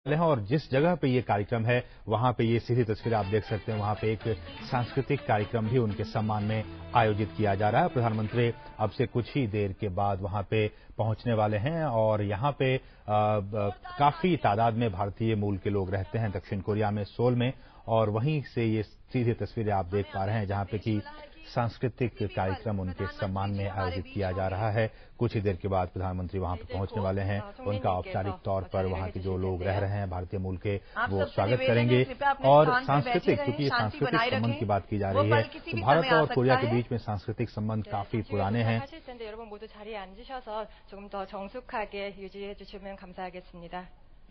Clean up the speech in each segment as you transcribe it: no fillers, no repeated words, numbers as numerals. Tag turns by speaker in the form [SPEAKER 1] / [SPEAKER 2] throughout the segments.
[SPEAKER 1] हैं और जिस जगह पे ये कार्यक्रम है वहां पे ये सीधी तस्वीर आप देख सकते हैं। वहां पे एक सांस्कृतिक कार्यक्रम भी उनके सम्मान में आयोजित किया जा रहा है। प्रधानमंत्री अब से कुछ ही देर के बाद वहां पे पहुंचने वाले हैं और यहां पे काफी तादाद में भारतीय मूल के लोग रहते हैं दक्षिण कोरिया में, सोल में, और वहीं से ये सीधी तस्वीरें आप देख पा रहे हैं जहां पे कि सांस्कृतिक कार्यक्रम उनके सम्मान में आयोजित किया जा रहा है। कुछ ही देर के बाद प्रधानमंत्री वहां पर पहुंचने वाले हैं। उनका औपचारिक तौर पर वहां के जो लोग रह रहे हैं भारतीय मूल के, वो स्वागत करेंगे। और सांस्कृतिक, क्योंकि सांस्कृतिक संबंध की बात की जा रही है, तो भारत और कोरिया के बीच में सांस्कृतिक संबंध काफी पुराने हैं।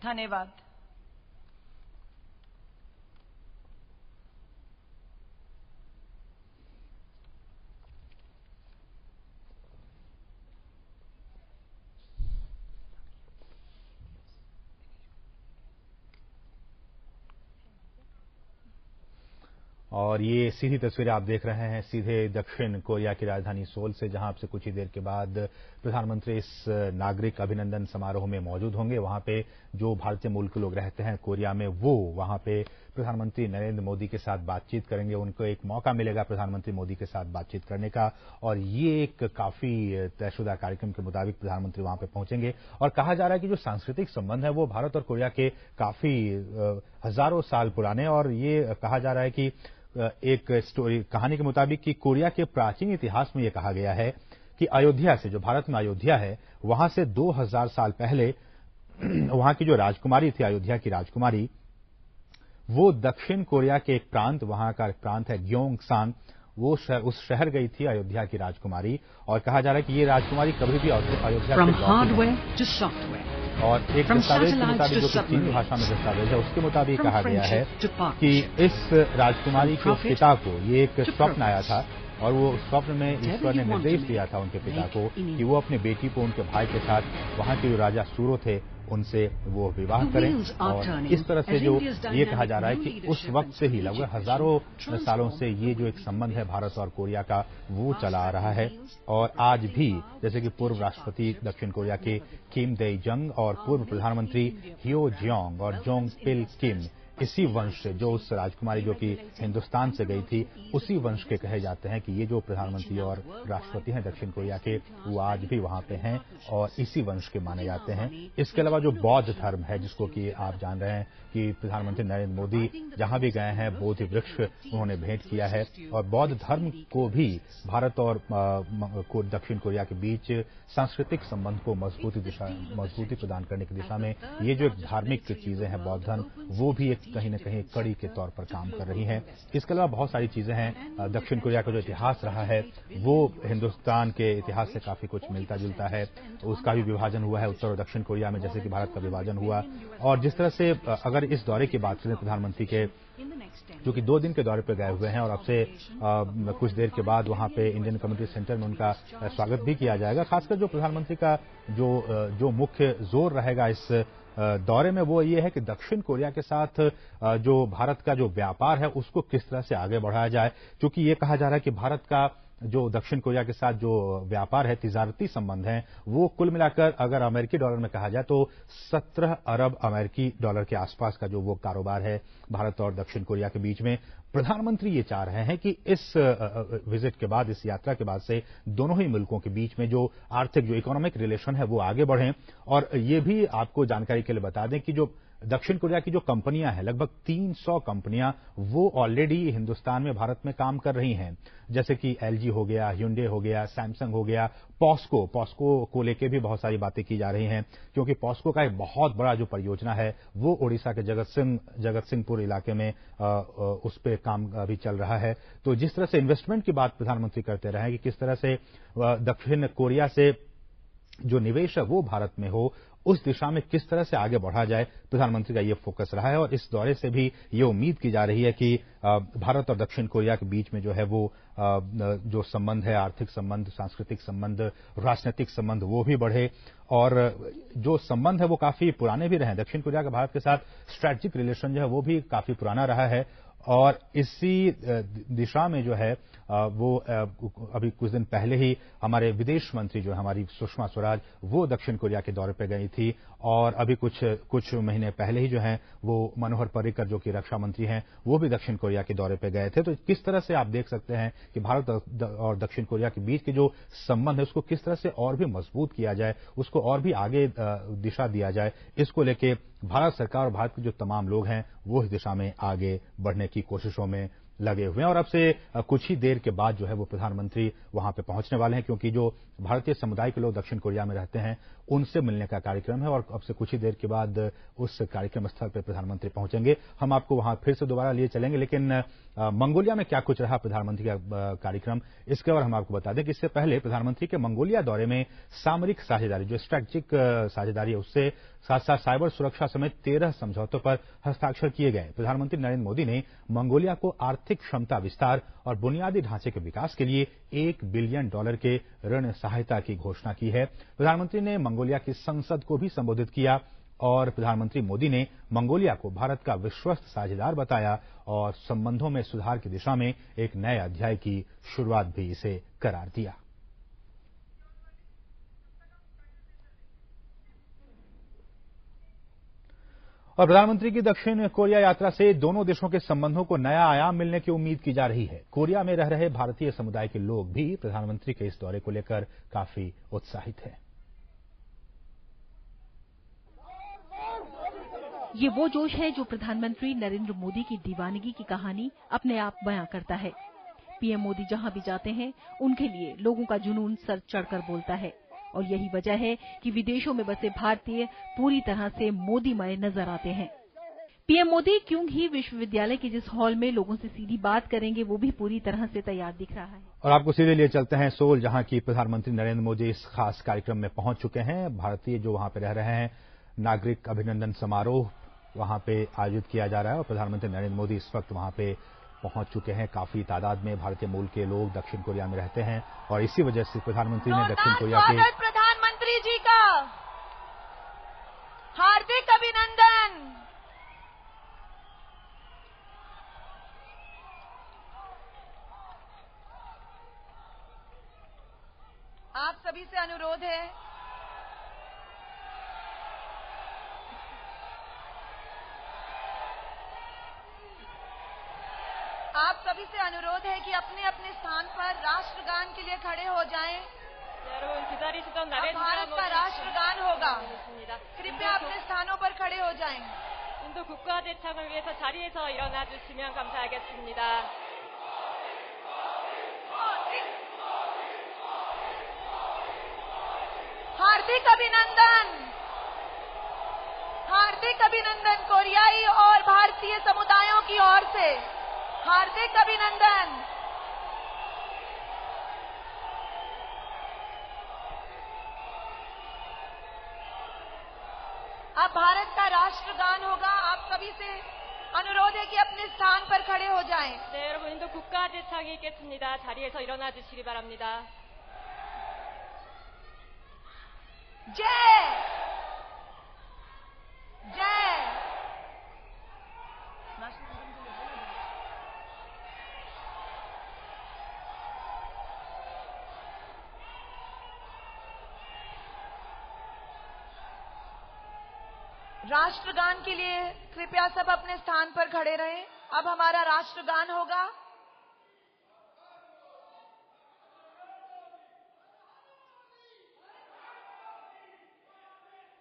[SPEAKER 2] धन्यवाद।
[SPEAKER 1] और ये सीधी तस्वीरें आप देख रहे हैं सीधे दक्षिण कोरिया की राजधानी सोल से, जहां से कुछ ही देर के बाद प्रधानमंत्री इस नागरिक अभिनंदन समारोह में मौजूद होंगे। वहां पे जो भारतीय मूल के लोग रहते हैं कोरिया में, वो वहां पे प्रधानमंत्री नरेंद्र मोदी के साथ बातचीत करेंगे। उनको एक मौका मिलेगा प्रधानमंत्री मोदी के साथ बातचीत करने का, और ये एक काफी तयशुदा कार्यक्रम के मुताबिक प्रधानमंत्री वहां पे पहुंचेंगे। और कहा जा रहा है कि जो सांस्कृतिक संबंध है वो भारत और कोरिया के काफी हजारों साल पुराने, और ये कहा जा रहा है कि एक कहानी के मुताबिक कि कोरिया के प्राचीन इतिहास में यह कहा गया है कि अयोध्या से, जो भारत में अयोध्या है, वहां से 2000 साल पहले वहां की जो राजकुमारी थी, अयोध्या की राजकुमारी, वो दक्षिण कोरिया के एक प्रांत, वहां का प्रांत है ग्योंगसान, वो उस शहर गई थी अयोध्या की राजकुमारी। और कहा जा रहा है कि ये राजकुमारी कभी भी अयोध्या से और एक दस्तावेज के मुताबिक, जो कि चीनी भाषा में दस्तावेज है, उसके मुताबिक कहा गया है कि इस राजकुमारी के पिता को ये एक स्वप्न आया था, और वो स्वप्न में ईश्वर ने निर्देश दिया था उनके पिता को कि वो अपनी बेटी को उनके भाई के साथ वहां के जो राजा सूरो थे उनसे वो विवाह करें। और इस तरह से जो ये कहा जा रहा है कि उस वक्त से ही लगभग हजारों सालों से ये जो एक संबंध है भारत और कोरिया का, वो चला आ रहा है। और आज भी जैसे कि पूर्व राष्ट्रपति दक्षिण कोरिया के किम दे जंग और पूर्व प्रधानमंत्री हियो जियोंग और जोंग पिल किम, इसी वंश से, जो उस राजकुमारी जो कि हिंदुस्तान से गई थी, उसी वंश के कहे जाते हैं कि ये जो प्रधानमंत्री और राष्ट्रपति हैं दक्षिण कोरिया के, वो आज भी वहां पे हैं और इसी वंश के माने जाते हैं। इसके अलावा जो बौद्ध धर्म है, जिसको कि आप जान रहे हैं कि प्रधानमंत्री नरेंद्र मोदी जहां भी गए हैं बोधि वृक्ष उन्होंने भेंट किया है, और बौद्ध धर्म को भी भारत और दक्षिण कोरिया के बीच सांस्कृतिक संबंध को मजबूती प्रदान करने की दिशा में ये जो एक धार्मिक चीजें हैं बौद्ध धर्म, वो भी एक कहीं न कहीं कड़ी के तौर पर काम कर रही हैं। इसके अलावा बहुत सारी चीजें हैं। दक्षिण कोरिया का जो इतिहास रहा है वो हिंदुस्तान के इतिहास से काफी कुछ मिलता जुलता है। उसका भी विभाजन हुआ है उत्तर और दक्षिण कोरिया में, जैसे कि भारत का विभाजन हुआ। और जिस तरह से अगर इस दौरे की बात करें प्रधानमंत्री के, जो कि 2 दिन के दौरे पर गए हुए हैं, और अब से कुछ देर के बाद वहां पे इंडियन कम्युनिटी सेंटर में उनका स्वागत भी किया जाएगा। खासकर जो प्रधानमंत्री का जो मुख्य जोर रहेगा इस दौरे में, वो ये है कि दक्षिण कोरिया के साथ जो भारत का जो व्यापार है उसको किस तरह से आगे बढ़ाया जाए, क्योंकि ये कहा जा रहा है कि भारत का जो दक्षिण कोरिया के साथ जो व्यापार है, तिजारती संबंध है, वो कुल मिलाकर अगर अमेरिकी डॉलर में कहा जाए तो 17 अरब अमेरिकी डॉलर के आसपास का जो वो कारोबार है भारत और दक्षिण कोरिया के बीच में। प्रधानमंत्री ये चाह रहे हैं कि इस विजिट के बाद, इस यात्रा के बाद से दोनों ही मुल्कों के बीच में जो आर्थिक, जो इकोनॉमिक रिलेशन है वो आगे बढ़ें। और ये भी आपको जानकारी के लिए बता दें कि जो दक्षिण कोरिया की जो कंपनियां हैं, लगभग 300 कंपनियां, वो ऑलरेडी हिंदुस्तान में, भारत में काम कर रही हैं, जैसे कि एलजी हो गया, hyundai हो गया, सैमसंग हो गया, पॉस्को को लेके भी बहुत सारी बातें की जा रही हैं, क्योंकि पॉस्को का एक बहुत बड़ा जो परियोजना है वो ओडिशा के जगत सिंहपुर इलाके में उस पर काम अभी चल रहा है। तो जिस तरह से इन्वेस्टमेंट की बात प्रधानमंत्री करते रहे कि किस तरह से दक्षिण कोरिया से जो निवेश है वो भारत में हो, उस दिशा में किस तरह से आगे बढ़ा जाए, प्रधानमंत्री का ये फोकस रहा है। और इस दौरे से भी ये उम्मीद की जा रही है कि भारत और दक्षिण कोरिया के बीच में जो है वो जो संबंध है, आर्थिक संबंध, सांस्कृतिक संबंध, राजनीतिक संबंध, वो भी बढ़े। और जो संबंध है वो काफी पुराने भी रहे। दक्षिण कोरिया का भारत के साथ स्ट्रैटेजिक रिलेशन जो है वो भी काफी पुराना रहा है। और इसी दिशा में जो है वो अभी कुछ दिन पहले ही हमारे विदेश मंत्री जो है हमारी सुषमा स्वराज वो दक्षिण कोरिया के दौरे पर गई थी और अभी कुछ महीने पहले ही जो है वो मनोहर पर्रिकर जो कि रक्षा मंत्री हैं वो भी दक्षिण कोरिया के दौरे पर गए थे। तो किस तरह से आप देख सकते हैं कि भारत और दक्षिण कोरिया के बीच के जो संबंध है उसको किस तरह से और भी मजबूत किया जाए, उसको और भी आगे दिशा दिया जाए, इसको लेके भारत सरकार और भारत के जो तमाम लोग हैं वो इस दिशा में आगे बढ़ने की कोशिशों में लगे हुए हैं। और अब से कुछ ही देर के बाद जो है वो प्रधानमंत्री वहां पे पहुंचने वाले हैं क्योंकि जो भारतीय समुदाय के लोग दक्षिण कोरिया में रहते हैं उनसे मिलने का कार्यक्रम है और अब से कुछ ही देर के बाद उस कार्यक्रम स्थल पर प्रधानमंत्री पहुंचेंगे। हम आपको वहां फिर से दोबारा लिए चलेंगे, लेकिन मंगोलिया में क्या कुछ रहा प्रधानमंत्री का कार्यक्रम इसके बारे हम आपको बता दें कि इससे पहले प्रधानमंत्री के मंगोलिया दौरे में सामरिक साझेदारी जो स्ट्रेटेजिक साझेदारी है उससे साथ साथ साइबर सुरक्षा समेत 13 समझौतों पर हस्ताक्षर किए गए। प्रधानमंत्री नरेंद्र मोदी ने मंगोलिया को आर्थिक क्षमता विस्तार और बुनियादी ढांचे के विकास के लिए $1 बिलियन के ऋण सहायता की घोषणा की है। प्रधानमंत्री ने मंगोलिया की संसद को भी संबोधित किया और प्रधानमंत्री मोदी ने मंगोलिया को भारत का विश्वस्त साझेदार बताया और संबंधों में सुधार की दिशा में एक नए अध्याय की शुरुआत भी इसे करार दिया। और प्रधानमंत्री की दक्षिण कोरिया यात्रा से दोनों देशों के संबंधों को नया आयाम मिलने की उम्मीद की जा रही है। कोरिया में रह रहे भारतीय समुदाय के लोग भी प्रधानमंत्री के इस दौरे को लेकर काफी उत्साहित हैं।
[SPEAKER 3] ये वो जोश है जो प्रधानमंत्री नरेंद्र मोदी की दीवानगी की कहानी अपने आप बयां करता है। पीएम मोदी जहां भी जाते हैं उनके लिए लोगों का जुनून सर चढ़कर बोलता है और यही वजह है कि विदेशों में बसे भारतीय पूरी तरह से मोदीमय नजर आते हैं। पीएम मोदी क्यों ही विश्वविद्यालय के जिस हॉल में लोगों से सीधी बात करेंगे वो भी पूरी तरह से तैयार दिख रहा है।
[SPEAKER 1] और आपको सीधे लिए चलते हैं सोल, जहां की प्रधानमंत्री नरेंद्र मोदी इस खास कार्यक्रम में पहुंच चुके हैं। भारतीय जो वहां पे रह रहे हैं नागरिक अभिनंदन समारोह वहां पे आयोजित किया जा रहा है और प्रधानमंत्री नरेंद्र मोदी इस वक्त वहां पे पहुंच चुके हैं। काफी तादाद में भारतीय मूल के लोग दक्षिण कोरिया में रहते हैं और इसी वजह से प्रधानमंत्री ने दक्षिण कोरिया के
[SPEAKER 2] प्रधानमंत्री जी का हार्दिक अभिनंदन। आप सभी से अनुरोध है कि अपने अपने स्थान पर राष्ट्रगान के लिए खड़े हो जाएं। अब भारत का राष्ट्रगान होगा, कृपया अपने स्थानों पर खड़े हो जाएं।
[SPEAKER 4] 인도 국가 대창을 위해서 자리에서 일어나 주시면 감사하겠습니다.
[SPEAKER 2] हार्दिक अभिनंदन, हार्दिक अभिनंदन कोरियाई और भारतीय समुदायों की ओर से हार्दिक अभिनंदन। अब भारत का राष्ट्रगान होगा। आप सभी से अनुरोध है कि अपने स्थान पर खड़े हो जाएं।
[SPEAKER 4] 네, 여러분 인도 국가 대창이 있겠습니다. 자리에서 일어나 주시기 바랍니다.
[SPEAKER 2] जय जय। राष्ट्रगान के लिए कृपया सब अपने स्थान पर खड़े रहें। अब हमारा राष्ट्रगान होगा।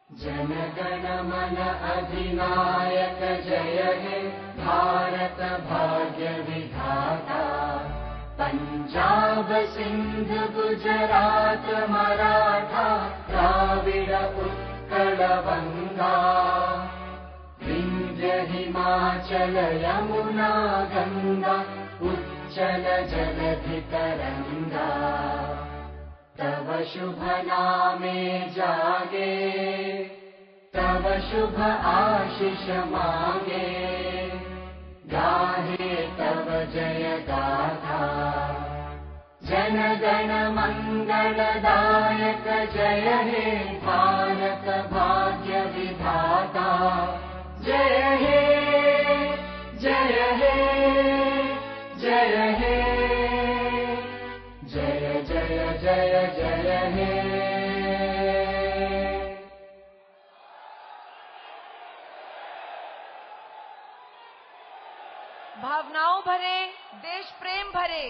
[SPEAKER 5] जनगण मन अधिनायक जय हे भारत भाग्य विधाता। पंजाब सिंध गुजरात मराठा द्राविड़ उत्कल बंगा। विंध्य हिमाचल यमुना गंगा उच्चल जलधि तरंगा। तव शुभ नामे जागे, तव शुभ आशीष मांगे। गाहे तव जय गाथा। जन गण मंगलदायक जय हे भारत भाग्य विधाता। जय हे जय हे
[SPEAKER 2] भावनाओं भरे, देश प्रेम भरे